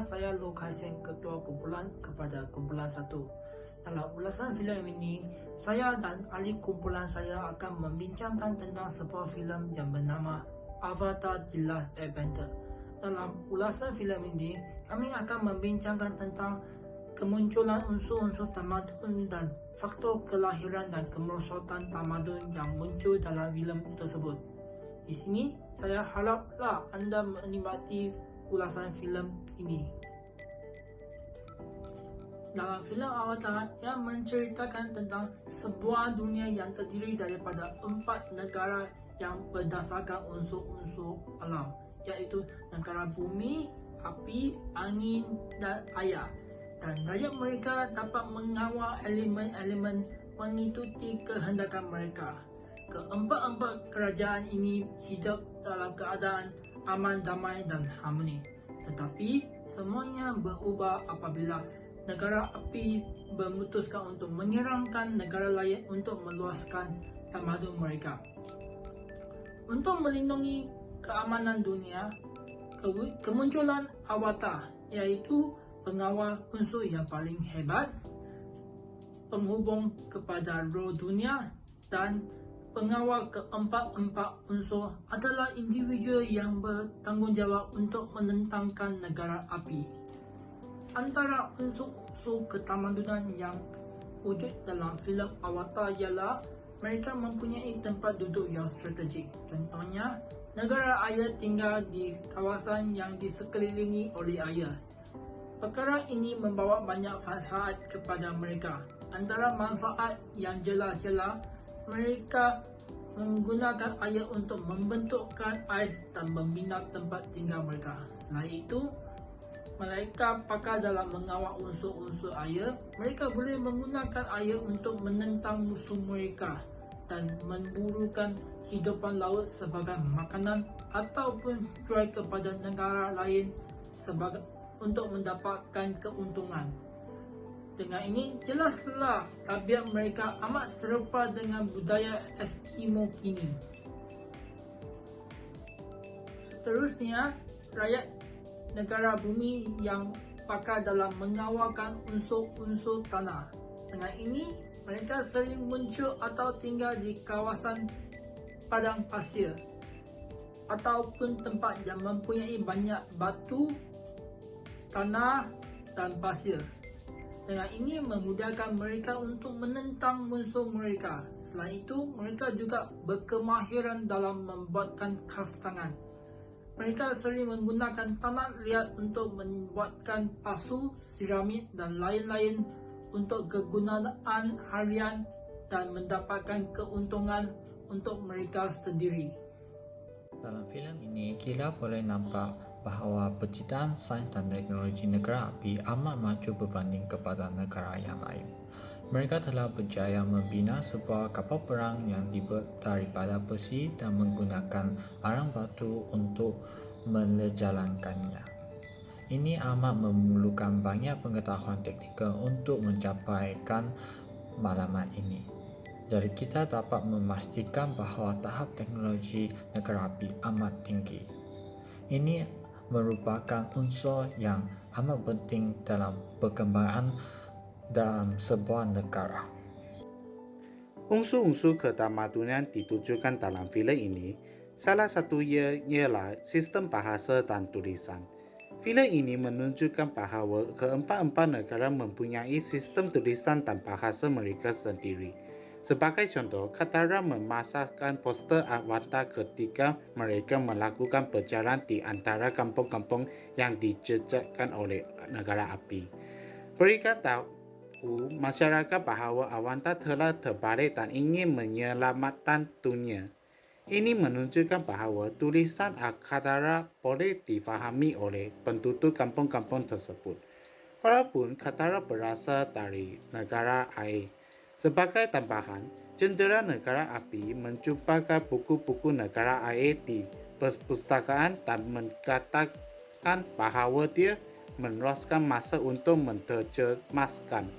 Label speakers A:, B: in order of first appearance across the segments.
A: saya Luke Haisen, Ketua Kumpulan kepada Kumpulan 1. Dalam ulasan filem ini, saya dan ahli kumpulan saya akan membincangkan tentang sebuah filem yang bernama Avatar: The Last Airbender. Dalam ulasan filem ini, kami akan membincangkan tentang kemunculan unsur-unsur tamadun dan faktor kelahiran dan kemerosotan tamadun yang muncul dalam filem tersebut. Di sini, saya haraplah anda menikmati ulasan filem ini. Dalam filem Avatar yang menceritakan tentang sebuah dunia yang terdiri daripada 4 negara yang berdasarkan unsur-unsur alam, iaitu negara bumi, api, angin, dan air. Dan rakyat mereka dapat mengawal elemen-elemen mengikuti kehendakan mereka. Keempat-empat kerajaan ini hidup dalam keadaan aman, damai, dan harmoni. Tetapi semuanya berubah apabila negara api memutuskan untuk menyerangkan negara lain untuk meluaskan tamadun mereka. Untuk melindungi keamanan dunia, kemunculan Avatar, iaitu pengawal unsur yang paling hebat, penghubung kepada roh dunia, dan pengawal keempat-empat unsur adalah individu yang bertanggungjawab untuk menentangkan negara api. Antara unsur-unsur ketamadunan yang wujud dalam filem Avatar ialah mereka mempunyai tempat duduk yang strategik. Contohnya, negara air tinggal di kawasan yang disekelilingi oleh air. Perkara ini membawa banyak manfaat kepada mereka. Antara manfaat yang jelas ialah mereka menggunakan air untuk membentukkan ais dan membina tempat tinggal mereka. Selain itu, mereka pakar dalam mengawal unsur-unsur air. Mereka boleh menggunakan air untuk menentang musuh mereka dan memburukan hidupan laut sebagai makanan ataupun jual kepada negara lain untuk mendapatkan keuntungan. Dengan ini, jelaslah tabiat mereka amat serupa dengan budaya Eskimo kini. Seterusnya, rakyat negara bumi yang pakar dalam mengawalkan unsur-unsur tanah. Dengan ini, mereka sering muncul atau tinggal di kawasan padang pasir ataupun tempat yang mempunyai banyak batu, tanah, dan pasir. Dengan ini memudahkan mereka untuk menentang musuh mereka. Selain itu, mereka juga berkemahiran dalam membuatkan kraftangan. Mereka sering menggunakan tanah liat untuk membuatkan pasu, siramid, dan lain-lain untuk kegunaan harian dan mendapatkan keuntungan untuk mereka sendiri.
B: Dalam filem ini, kita boleh nampak bahawa penciptaan sains dan teknologi negara api amat maju berbanding kepada negara yang lain. Mereka telah berjaya membina sebuah kapal perang yang dibuat daripada besi dan menggunakan arang batu untuk menjalankannya. Ini amat memerlukan banyak pengetahuan teknikal untuk mencapaikan maklumat ini. Jadi kita dapat memastikan bahawa tahap teknologi negara api amat tinggi. Ini merupakan unsur yang amat penting dalam perkembangan dalam sebuah negara.
C: Unsur-unsur ketamadunan ditujukan dalam filem ini. Salah satunya ialah sistem bahasa dan tulisan. Filem ini menunjukkan bahawa keempat-empat negara mempunyai sistem tulisan dan bahasa mereka sendiri. Sebagai contoh, Katara memasakkan poster Avatar ketika mereka melakukan perjalanan di antara kampung-kampung yang dijejakkan oleh negara api. Mereka tahu masyarakat bahawa Avatar telah terbalik dan ingin menyelamatkan dunia. Ini menunjukkan bahawa tulisan Katara boleh difahami oleh penduduk kampung-kampung tersebut. Walaupun Katara berasal dari negara air. Sebagai tambahan, jendela negara api menjumpakan buku-buku negara air di perpustakaan dan mengatakan bahawa dia meluaskan masa untuk menerjemaskan.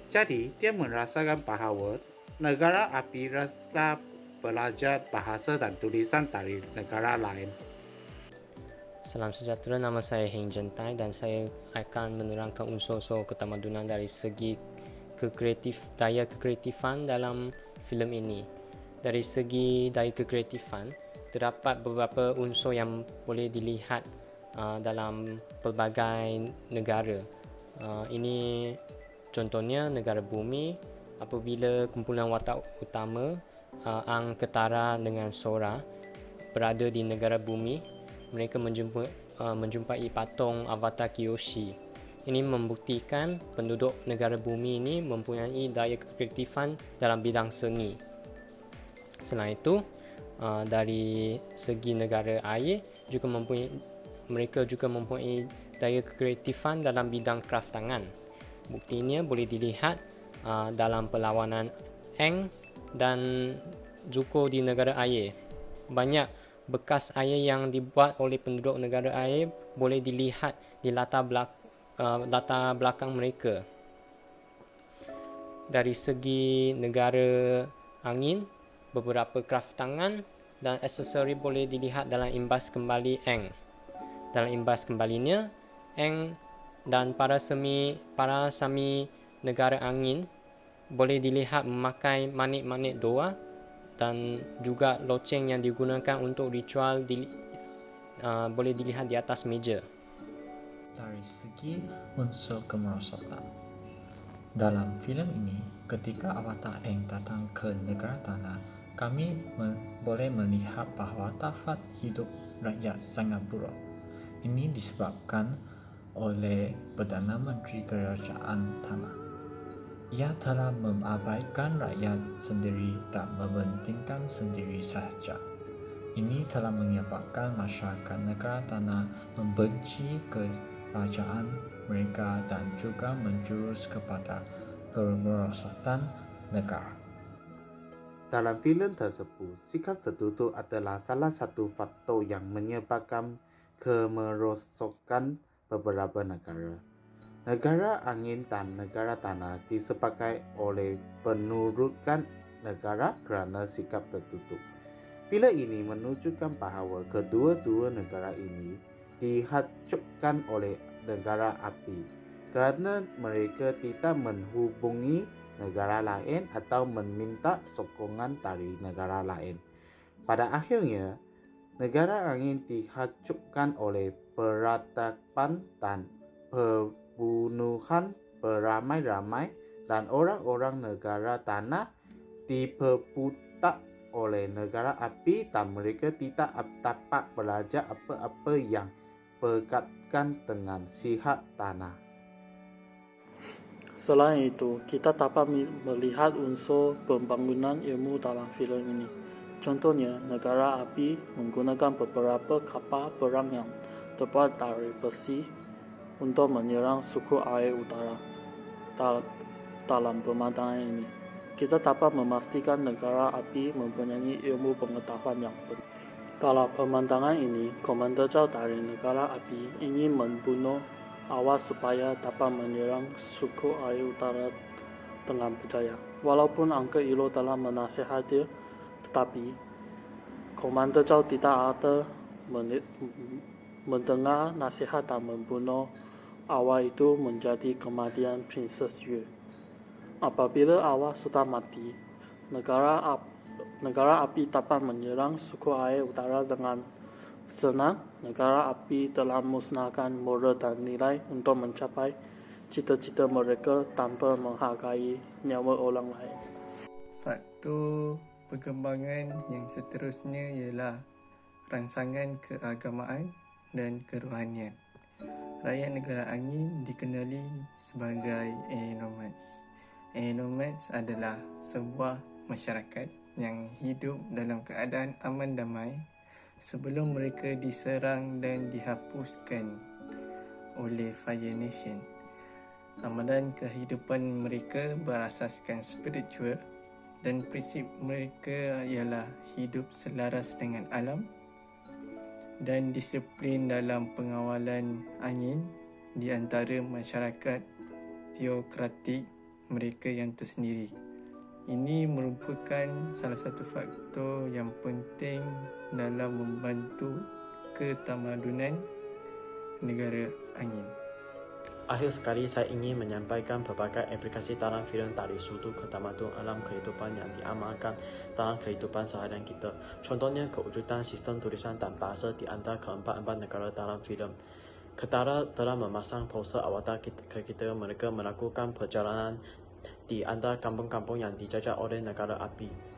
C: Jadi, dia merasakan bahawa negara api rasa belajar bahasa dan tulisan dari negara lain.
D: Salam sejahtera, nama saya Heng Jentai dan saya akan menerangkan unsur-unsur ketamadunan dari segi daya kekreatifan dalam filem ini. Dari segi daya kekreatifan, terdapat beberapa unsur yang boleh dilihat dalam pelbagai negara. Ini contohnya negara bumi, apabila kumpulan watak utama Ang Ketara dengan Sora berada di negara bumi, mereka menjumpai patung avatar Kyoshi. Ini membuktikan penduduk negara bumi ini mempunyai daya kekreatifan dalam bidang seni. Selain itu, dari segi negara air mereka juga mempunyai daya kekreatifan dalam bidang kraft tangan. Buktinya boleh dilihat dalam perlawanan Aang dan Zuko di negara air. Banyak bekas air yang dibuat oleh penduduk negara air boleh dilihat di latar belakang mereka. Dari segi negara angin, beberapa kraft tangan dan aksesori boleh dilihat dalam imbas kembali Aang. Dalam imbas kembalinya, Aang dan para sami negara angin boleh dilihat memakai manik-manik doa dan juga loceng yang digunakan untuk ritual boleh dilihat di atas meja.
B: Dari segi unsur kemerosotan, dalam filem ini, ketika avatar Aang datang ke negara tanah, kami boleh melihat bahawa taraf hidup rakyat sangat buruk. Ini disebabkan oleh Perdana Menteri Kerajaan Tanah. Ia telah mengabaikan rakyat sendiri dan mementingkan sendiri sahaja. Ini telah menyebabkan masyarakat negara tanah membenci kerajaan mereka dan juga menjurus kepada kemerosotan negara.
C: Dalam filem tersebut, sikap tertutup adalah salah satu faktor yang menyebabkan kemerosokan beberapa negara. Negara angin dan negara tanah disepakai oleh pendudukan negara kerana sikap tertutup. Filem ini menunjukkan bahawa kedua-dua negara ini dihancurkan oleh negara api kerana mereka tidak menghubungi negara lain atau meminta sokongan dari negara lain. Pada akhirnya, negara angin dihancurkan oleh peradaban dan pembunuhan beramai-ramai dan orang-orang negara tanah diperbudak oleh negara api dan mereka tidak dapat belajar apa-apa yang berkaitan dengan sihat tanah.
E: Selain itu, kita dapat melihat unsur pembangunan ilmu dalam filem ini. Contohnya, negara api menggunakan beberapa kapal perang yang terbuat dari besi untuk menyerang suku air utara. Dalam pemandangan ini, kita dapat memastikan negara api mempunyai ilmu pengetahuan yang benar. Dalam pemandangan ini, Komander Zhao dari negara api ingin membunuh awak supaya dapat menyerang suku air utara dengan berjaya. Walaupun Angka Ilo telah menasihati, tetapi Komander Zhao tidak ada mendengar nasihat dan membunuh awak itu menjadi kematian Princess Yue. Apabila awak sudah mati, negara api dapat menyerang suku air utara dengan senang. Negara api telah musnahkan moral dan nilai untuk mencapai cita-cita mereka tanpa menghargai nyawa orang lain.
F: Faktor perkembangan yang seterusnya ialah rangsangan keagamaan dan kerohanian. Rakyat negara angin dikenali sebagai Aeronomads. Aeronomads adalah sebuah masyarakat yang hidup dalam keadaan aman damai sebelum mereka diserang dan dihapuskan oleh Fire Nation. Amalan kehidupan mereka berasaskan spiritual dan prinsip mereka ialah hidup selaras dengan alam dan disiplin dalam pengawalan angin di antara masyarakat teokratik mereka yang tersendiri. Ini merupakan salah satu faktor yang penting dalam membantu ketamadunan negara angin.
G: Akhir sekali saya ingin menyampaikan berbagai aplikasi dalam filem dari sudut ketamadun alam kehidupan yang diamalkan dalam kehidupan seharian kita. Contohnya kewujudan sistem tulisan dan bahasa di antara keempat-empat negara dalam filem. Ketara telah memasang poster avatar kita mereka melakukan perjalanan di antara kampung-kampung yang dijajah oleh negara api.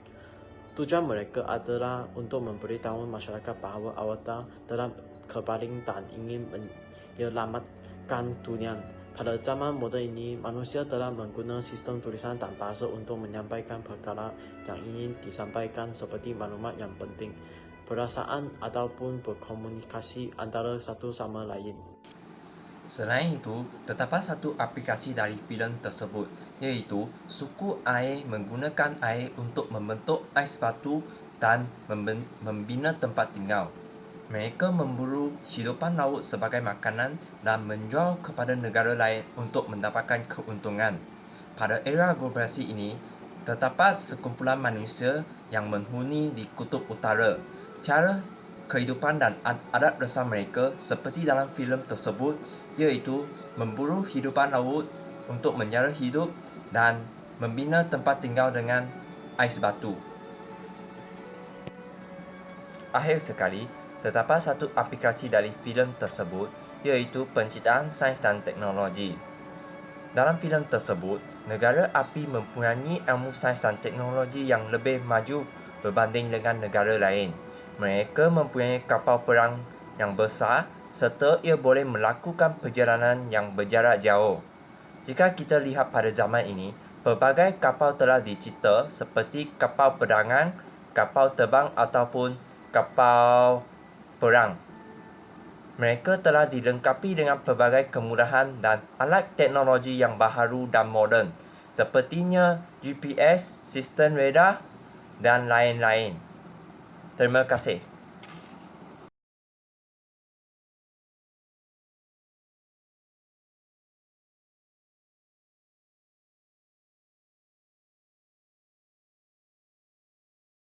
G: Tujuan mereka adalah untuk memberitahu masyarakat bahawa avatar telah kembali dan ingin menyelamatkan dunia. Pada zaman moden ini, manusia telah menggunakan sistem tulisan dan bahasa untuk menyampaikan perkara yang ingin disampaikan seperti maklumat yang penting, perasaan ataupun berkomunikasi antara satu sama lain.
H: Selain itu, terdapat satu aplikasi dari filem tersebut, iaitu suku air menggunakan air untuk membentuk ais batu dan membina tempat tinggal. Mereka memburu hidupan laut sebagai makanan dan menjual kepada negara lain untuk mendapatkan keuntungan. Pada era globalisasi ini, terdapat sekumpulan manusia yang menghuni di kutub utara. Cara kehidupan dan adat resam mereka seperti dalam filem tersebut iaitu memburu hidupan laut untuk menyara hidup dan membina tempat tinggal dengan ais batu. Akhir sekali, terdapat satu aplikasi dari filem tersebut iaitu penciptaan sains dan teknologi. Dalam filem tersebut, negara api mempunyai ilmu sains dan teknologi yang lebih maju berbanding dengan negara lain. Mereka mempunyai kapal perang yang besar serta ia boleh melakukan perjalanan yang berjarak jauh. Jika kita lihat pada zaman ini, pelbagai kapal telah dicipta seperti kapal perangan, kapal terbang ataupun kapal perang. Mereka telah dilengkapi dengan pelbagai kemudahan dan alat teknologi yang baharu dan moden, sepertinya GPS, sistem radar dan lain-lain. Terima kasih.